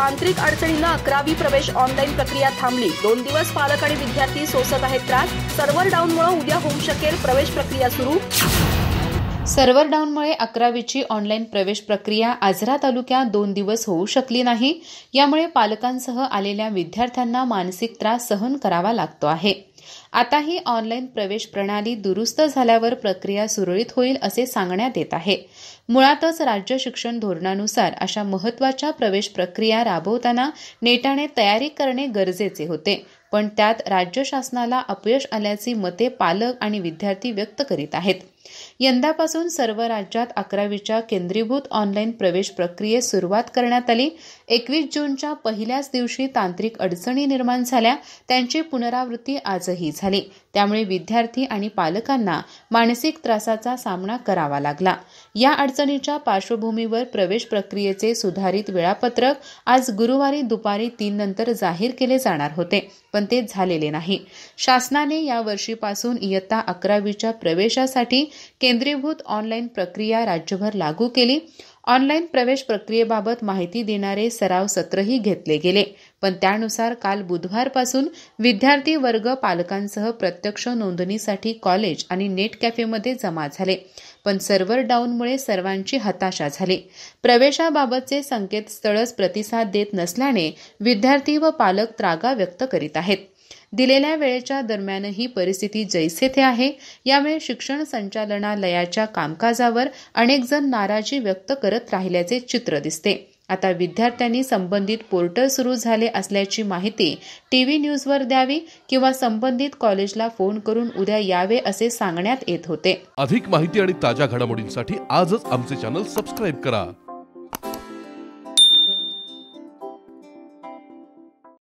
तांत्रिक अडचणींना 11वी प्रवेश ऑनलाईन प्रक्रिया थांबली। 2 दिवस पालक आणि विद्यार्थी सोसत आहेत त्रास। सर्व्हर डाऊनमुळे उद्या होऊ शकेल प्रवेश प्रक्रिया सुरू। सर्व्हर डाऊनमुळे 11वीची ऑनलाईन प्रवेश प्रक्रिया आजरा तालुक्यात 2 दिवस होऊ शकली नाही। यामुळे पालकांसह आलेल्या विद्यार्थ्यांना मानसिक त्रास सहन करावा लागतो आहे। आता ही ऑनलाईन प्रवेश प्रणाली दुरुस्त झाल्यावर प्रक्रिया सुरळीत होईल असे सांगण्यात येत आहे। मुळातच राज्य शिक्षण धोरणानुसार अशा महत्त्वाच्या प्रवेश प्रक्रिया राबवताना नेटाने तयारी करणे गरजेचे होते, पण त्यात राज्य शासनाला अपयश आल्याची मते पालक आणि विद्यार्थी व्यक्त करीत आहेत। यंदापासून सर्व राज्यात 11वीच्या केंद्रीभूत ऑनलाईन प्रवेश प्रक्रियेस सुरुवात करण्यात आली। 21 जूनच्या पहिल्याच दिवशी तांत्रिक अडचणी निर्माण झाल्या, त्यांची पुनरावृत्ती आजही झाली। त्यामुळे विद्यार्थी आणि पालकांना मानसिक त्रासाचा सामना करावा लागला। या अडचणीच्या पार्श्वभूमीवर प्रवेश प्रक्रियेचे सुधारित वेळापत्रक आज गुरुवारी दुपारी 3 नंतर जाहीर केले जाणार होते, पण ते झालेले नाही। शासनाने या वर्षीपासून इयत्ता 11वीच्या प्रवेशासाठी केंद्रीभूत ऑनलाईन प्रक्रिया राज्यभर लागू केली। ऑनलाईन प्रवेश प्रक्रियेबाबत माहिती देणारे सराव सत्रही घेतले गेले, पण त्यानुसार काल बुधवारपासून विद्यार्थी वर्ग पालकांसह प्रत्यक्ष नोंदणीसाठी कॉलेज आणि नेट कॅफेमध्ये जमा झाले, पण सर्व्हर डाऊनमुळे सर्वांची हताशा झाली। प्रवेशाबाबतचे संकेतस्थळच प्रतिसाद देत नसल्याने विद्यार्थी व पालक त्रागा व्यक्त करीत आहेत। दिलेल्या वेळेच्या दरम्यानही परिस्थिती जैसे थे आहे। यामुळे शिक्षण संचालनालयाच्या कामकाजावर अनेक जण नाराजी व्यक्त करत राहिल्याचे चित्र दिसते। आता विद्यार्थ्यांनी संबंधित पोर्टल सुरू झाले असल्याची माहिती टीव्ही न्यूजवर द्यावी किंवा संबंधित कॉलेजला फोन करून उद्या यावे असे सांगण्यात येत होते। अधिक माहिती आणि ताज्या घडामोडींसाठी आजच आमचे चॅनल सबस्क्राइब करा।